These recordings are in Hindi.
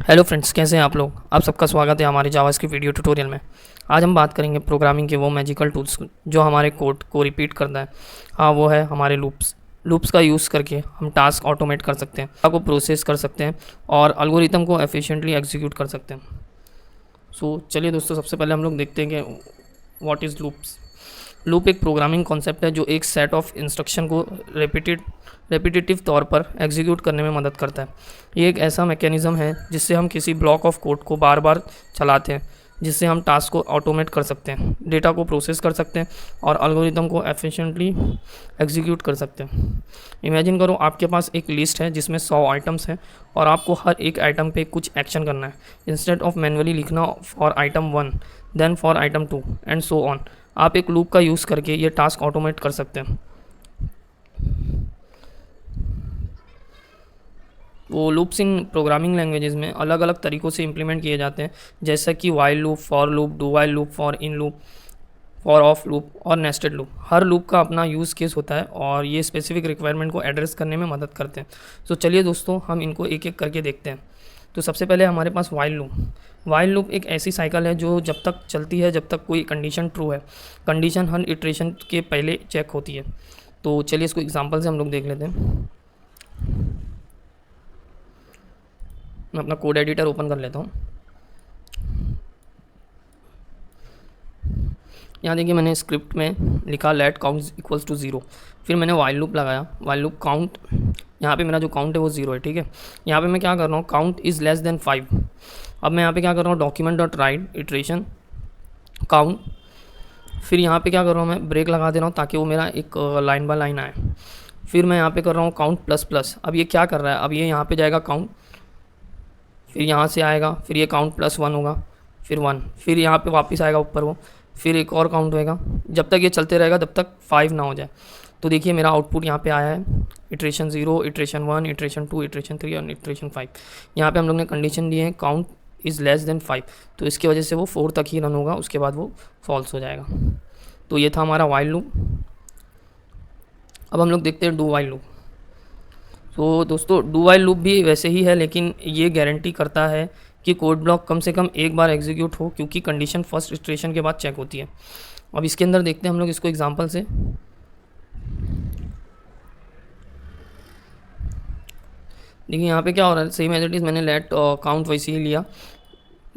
हेलो फ्रेंड्स, कैसे हैं आप लोग। आप सबका स्वागत है हमारे जावा की वीडियो ट्यूटोरियल में। आज हम बात करेंगे प्रोग्रामिंग के वो मैजिकल टूल्स जो हमारे कोड को रिपीट करता है। हाँ, वो है हमारे लूप्स का यूज़ करके हम टास्क ऑटोमेट कर सकते हैं, को प्रोसेस कर सकते हैं और एल्गोरिथम को एफिशिएंटली एग्जीक्यूट कर सकते हैं। चलिए दोस्तों, सबसे पहले हम लोग देखते हैं कि व्हाट इज़ लूप्स। लूप एक प्रोग्रामिंग कॉन्सेप्ट है जो एक सेट ऑफ इंस्ट्रक्शन को रेपिटेटिव तौर पर एग्जीक्यूट करने में मदद करता है। ये एक ऐसा मैकेनिज़्म है जिससे हम किसी ब्लॉक ऑफ कोड को बार बार चलाते हैं, जिससे हम टास्क को ऑटोमेट कर सकते हैं, डेटा को प्रोसेस कर सकते हैं और एल्गोरिथम को एफिशिएंटली एग्जीक्यूट कर सकते हैं। इमेजिन करो आपके पास एक लिस्ट है जिसमें 100 आइटम्स हैं और आपको हर एक आइटम पे कुछ एक्शन करना है। इंस्टेड ऑफ मैनुअली लिखना for item 1 then for item 2 and so on, आप एक लूप का यूज़ करके ये टास्क ऑटोमेट कर सकते हैं। वो लूप्स इन प्रोग्रामिंग लैंग्वेजेस में अलग अलग तरीक़ों से इम्प्लीमेंट किए जाते हैं, जैसा कि while loop, for loop, do while loop, for in loop, for of loop और नेस्टेड लूप। हर लूप का अपना यूज़ केस होता है और ये स्पेसिफिक रिक्वायरमेंट को एड्रेस करने में मदद करते हैं। चलिए दोस्तों, हम इनको एक एक करके देखते हैं। तो सबसे पहले हमारे पास वाइल लूप। वाइल लूप एक ऐसी साइकिल है जो जब तक चलती है जब तक कोई कंडीशन ट्रू है। कंडीशन हर इटरेशन के पहले चेक होती है। तो चलिए इसको एग्जांपल से हम लोग देख लेते हैं। मैं अपना कोड एडिटर ओपन कर लेता हूँ। यहाँ देखिए, मैंने स्क्रिप्ट में लिखा लेट काउंट इक्वल्स टू 0। फिर मैंने वाइल लूप लगाया। वाइल लूप काउंट, यहाँ पे मेरा जो काउंट है वो 0 है, ठीक है। यहाँ पे मैं क्या कर रहा हूँ, काउंट इज़ लेस देन 5। अब मैं यहाँ पे क्या कर रहा हूँ, document dot right iteration count. फिर यहाँ पे क्या कर रहा हूँ, मैं ब्रेक लगा दे रहा हूँ ताकि वो मेरा एक लाइन बाय लाइन आए। फिर मैं यहाँ पे कर रहा हूँ काउंट प्लस प्लस। अब ये क्या कर रहा है, अब ये यहाँ पे जाएगा काउंट, फिर यहाँ से आएगा, फिर ये काउंट प्लस 1 होगा, फिर 1, फिर यहाँ पे वापस आएगा ऊपर वो, फिर एक और काउंट होएगा। जब तक ये चलते रहेगा तब तक 5 ना हो जाए। तो देखिए मेरा आउटपुट यहाँ पे आया है, इटरेशन 0, इटरेशन 1, इटरेशन 2, इटरेशन 3 और इटरेशन 5। यहाँ पे हम लोग ने कंडीशन दी है काउंट इज़ लेस देन 5, तो इसकी वजह से वो 4 तक ही रन होगा, उसके बाद वो फॉल्स हो जाएगा। तो ये था हमारा वाइल लूप। अब हम लोग देखते हैं डू वाइल लूप। तो दोस्तों, डू वाइल लूप भी वैसे ही है, लेकिन ये गारंटी करता है कि कोड ब्लॉक कम से कम एक बार एग्जीक्यूट हो, क्योंकि कंडीशन फर्स्ट इटरेशन के बाद चेक होती है। अब इसके अंदर देखते हैं हम लोग इसको एग्जांपल से। देखिए यहाँ पे क्या हो रहा है, सेम एज इट इज़ मैंने लेट काउंट वैसे ही लिया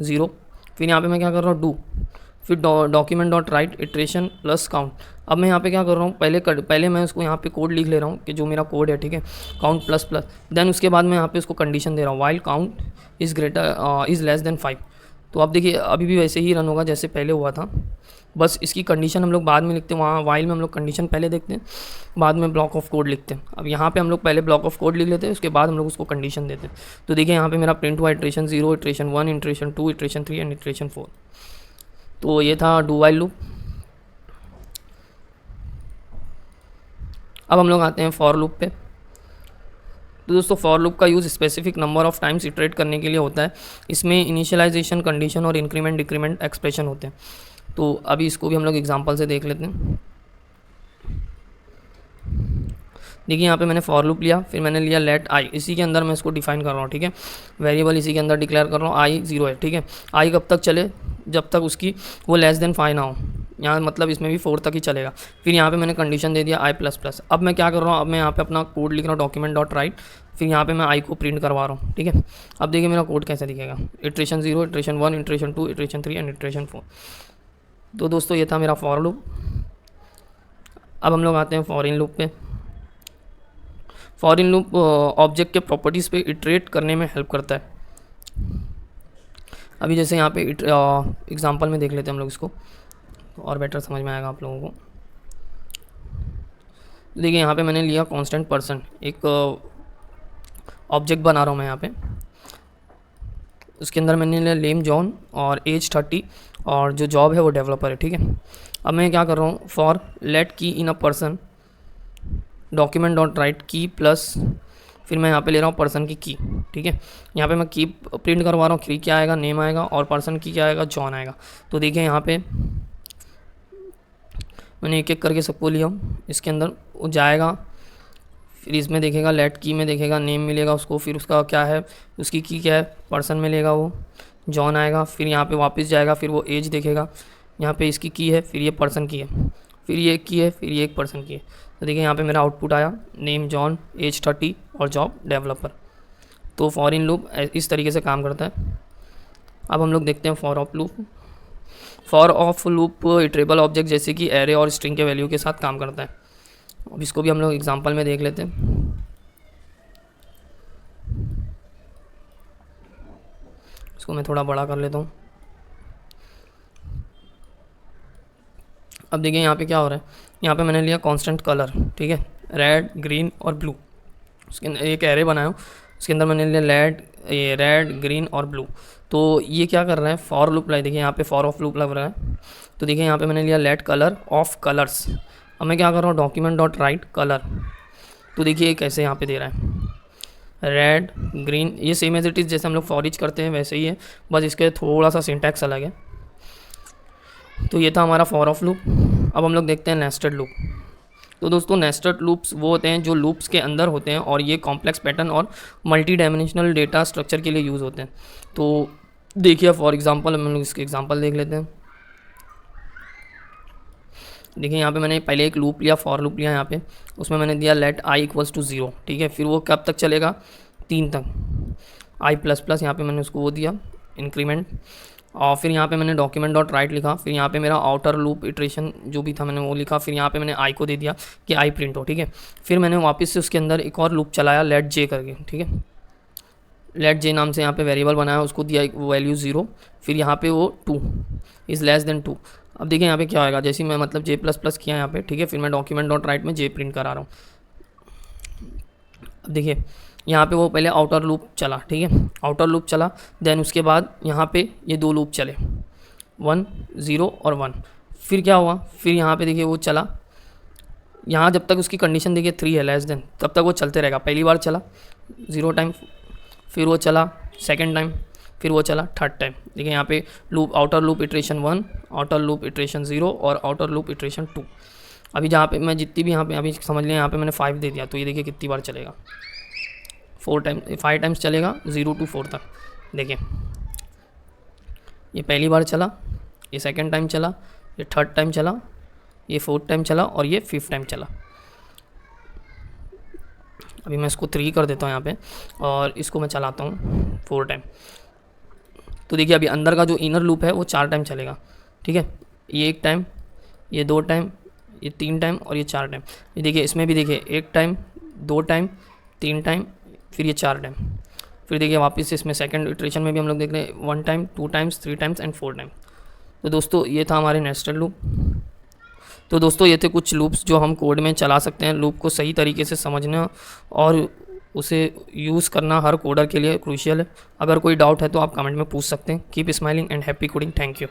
0। फिर यहाँ पे मैं क्या कर रहा हूँ, डू, फिर document dot right iteration plus count. अब मैं यहाँ पे क्या कर रहा हूँ, पहले मैं उसको यहाँ पे कोड लिख ले रहा हूँ कि जो मेरा कोड है, ठीक है, काउंट प्लस प्लस। देन उसके बाद मैं यहाँ पे उसको कंडीशन दे रहा हूँ while count is less than 5। तो आप देखिए अभी भी वैसे ही रन होगा जैसे पहले हुआ था, बस इसकी कंडीशन हम लोग बाद में लिखते हैं। वहाँ वाइल में हम लोग कंडीशन पहले देखते हैं, बाद में ब्लॉक ऑफ कोड लिखते हैं। अब यहाँ पे हम लोग पहले ब्लॉक ऑफ कोड लिख लेते हैं, उसके बाद हम लोग उसको कंडीशन देते हैं। तो देखिए यहाँ पे मेरा प्रिंट हुआ iteration 0, iteration 1, iteration 2, iteration 3 and iteration 4। तो ये था डू वाइल लूप। अब हम लोग आते हैं फॉर लूप पे। तो दोस्तों, फॉर लूप का use specific number of times iterate करने के लिए होता है। इसमें इनिशियलाइजेशन, कंडीशन और इंक्रीमेंट डिक्रीमेंट एक्सप्रेशन होते हैं। तो अभी इसको भी हम लोग एग्जांपल से देख लेते हैं। देखिए यहाँ पे मैंने फॉर लूप लिया, फिर मैंने लिया लेट आई, इसी के अंदर मैं इसको डिफाइन कर रहा हूँ, ठीक है। वेरिएबल इसी के अंदर डिक्लेयर कर रहा हूँ, आई 0 है, ठीक है। आई कब तक चले, जब तक उसकी वो लेस देन 5 ना हो। यहाँ मतलब इसमें भी 4 तक ही चलेगा। फिर यहाँ पे मैंने कंडीशन दे दिया आई प्लस प्लस। अब मैं क्या कर रहा हूँ, अब मैं यहाँ पे अपना कोड लिख रहा हूँ, डॉक्यूमेंट डॉट राइट, फिर यहाँ पे मैं आई को प्रिंट करवा रहा हूँ, ठीक है। अब देखिए मेरा कोड कैसे दिखेगा, iteration 0, iteration 1, iteration 2, iteration 3 and iteration 4। तो दोस्तों, ये था मेरा फॉर लूप। अब हम लोग आते हैं फॉर इन लूप पे। फॉर इन लूप ऑब्जेक्ट के प्रॉपर्टीज़ पे इटरेट करने में हेल्प करता है। अभी जैसे यहाँ पे एग्जांपल में देख लेते हैं हम लोग इसको, तो और बेटर समझ में आएगा आप लोगों को। देखिए यहाँ पे मैंने लिया कांस्टेंट पर्सन, एक ऑब्जेक्ट बना रहा हूँ मैं यहाँ पे। उसके अंदर मैंने लिया नेम जॉन और एज 30 और जो जॉब है वो डेवलपर है, ठीक है। अब मैं क्या कर रहा हूँ, for let key in a person document dot write key plus, फिर मैं यहाँ पे ले रहा हूँ पर्सन की की, ठीक है। यहाँ पे मैं की प्रिंट करवा रहा हूँ, की क्या आएगा, नेम आएगा, और पर्सन की क्या आएगा, जॉन आएगा। तो देखिए यहाँ पे मैंने एक एक करके सबको लिया, इसके अंदर वो जाएगा, फिर इसमें देखेगा लेट की में देखेगा नेम मिलेगा उसको, फिर उसका क्या है, उसकी की क्या है, पर्सन मिलेगा वो जॉन आएगा। फिर यहाँ पे वापस जाएगा, फिर वो एज देखेगा, यहाँ पे इसकी की है, फिर ये पर्सन की है, फिर ये एक की है, फिर ये एक पर्सन की है। तो देखिए यहाँ पे मेरा आउटपुट आया नेम जॉन, एज 30 और जॉब डेवलपर। तो फॉर इन लूप इस तरीके से काम करता है। अब हम लोग देखते हैं for of loop. For of loop iterable object जैसे कि एरे और स्ट्रिंग के वैल्यू के साथ काम करता है। अब इसको भी हम लोग एग्जांपल में देख लेते हैं। इसको मैं थोड़ा बड़ा कर लेता हूँ। अब देखिए यहाँ पे क्या हो रहा है, यहाँ पे मैंने लिया कांस्टेंट कलर, ठीक है, रेड ग्रीन और ब्लू। उसके अंदर एक एरे बनाया, उसके अंदर मैंने लिया रेड ग्रीन और ब्लू। तो ये क्या कर रहा है, फॉर लूप लाइक, देखिए यहाँ पे फॉर ऑफ लूप लग रहा है। तो देखिए यहाँ पे मैंने लिया लेट कलर ऑफ कलर्स। अब मैं क्या कर रहा हूँ, डॉक्यूमेंट डॉट राइट कलर। तो देखिए कैसे यहाँ पे दे रहा है रेड ग्रीन, ये सेम एज इट इज़ जैसे हम लोग फॉर ईच करते हैं वैसे ही है, बस इसके थोड़ा सा सिंटैक्स अलग है। तो ये था हमारा फॉर ऑफ लूप। अब हम लोग देखते हैं नेस्टेड लूप। तो दोस्तों नेस्टेड लूप्स वो होते हैं जो लूप्स के अंदर होते हैं और ये कॉम्प्लेक्स पैटर्न और मल्टी डायमेंशनल डेटा स्ट्रक्चर के लिए यूज़ होते हैं। तो देखिए फॉर एग्जांपल हम लोग इसके एग्जांपल देख लेते हैं। देखिए यहाँ पे मैंने पहले एक लूप लिया, फॉर लूप लिया यहाँ पे, उसमें मैंने दिया लेट i इक्वल्स टू 0, ठीक है। फिर वो कब तक चलेगा, 3 तक, i प्लस प्लस यहाँ पे मैंने उसको वो दिया इंक्रीमेंट। और फिर यहाँ पे मैंने डॉक्यूमेंट डॉट राइट लिखा। फिर यहाँ पे मेरा आउटर लूप इटरेशन जो भी था मैंने वो लिखा। फिर यहाँ पे मैंने i को दे दिया कि i प्रिंट हो, ठीक है। फिर मैंने वापस से उसके अंदर एक और लूप चलाया लेट j करके, ठीक है। लेट j नाम से यहाँ पे वेरिएबल बनाया, उसको दिया वैल्यू 0। फिर यहाँ पे वो 2 इज़ लेस देन 2। अब देखिए यहाँ पे क्या होगा, जैसे मैं मतलब j प्लस प्लस किया यहाँ पे, ठीक है। फिर मैं डॉक्यूमेंट डॉट राइट में j प्रिंट करा रहा हूँ। अब देखिए यहाँ पे वो पहले आउटर लूप चला, ठीक है, आउटर लूप चला, देन उसके बाद यहाँ पे ये 2 लूप चले 1 0 और 1। फिर क्या हुआ, फिर यहाँ पे देखिए वो चला, यहाँ जब तक उसकी कंडीशन देखिए 3 है लेस देन, तब तक वो चलते रहेगा। पहली बार चला 0 टाइम, फिर वो चला सेकेंड टाइम, फिर वो चला थर्ड टाइम। देखिए यहाँ पे loop outer loop iteration 1, outer loop iteration 0 और आउटर लूप इटरेशन 2। अभी जहाँ पे मैं जितनी भी यहाँ पे अभी समझ लिया, यहाँ पे मैंने 5 दे दिया, तो ये देखिए कितनी बार चलेगा, 5 टाइम्स चलेगा 0 to 4 तक। देखिए ये पहली बार चला, ये सेकंड टाइम चला, ये थर्ड टाइम चला, ये फोर्थ टाइम चला और ये 5th टाइम चला। अभी मैं इसको 3 कर देता हूँ यहाँ पे और इसको मैं चलाता हूँ 4 टाइम। तो देखिए अभी अंदर का जो इनर लूप है वो 4 टाइम चलेगा, ठीक है। ये 1 टाइम, ये 2 टाइम, ये 3 टाइम और ये 4 टाइम। ये देखिए इसमें भी देखिए 1 टाइम, 2 टाइम, 3 टाइम, फिर ये 4 टाइम। फिर देखिए वापस से इसमें सेकंड इटरेशन में भी हम लोग देख रहे हैं 1 time, 2 times, 3 times and 4 time. तो दोस्तों ये था हमारे नेस्टेड लूप। तो दोस्तों ये थे कुछ लूप्स जो हम कोड में चला सकते हैं। लूप को सही तरीके से समझना और उसे यूज़ करना हर कोडर के लिए क्रूशियल है। अगर कोई डाउट है तो आप कमेंट में पूछ सकते हैं। Keep smiling and happy coding. Thank you.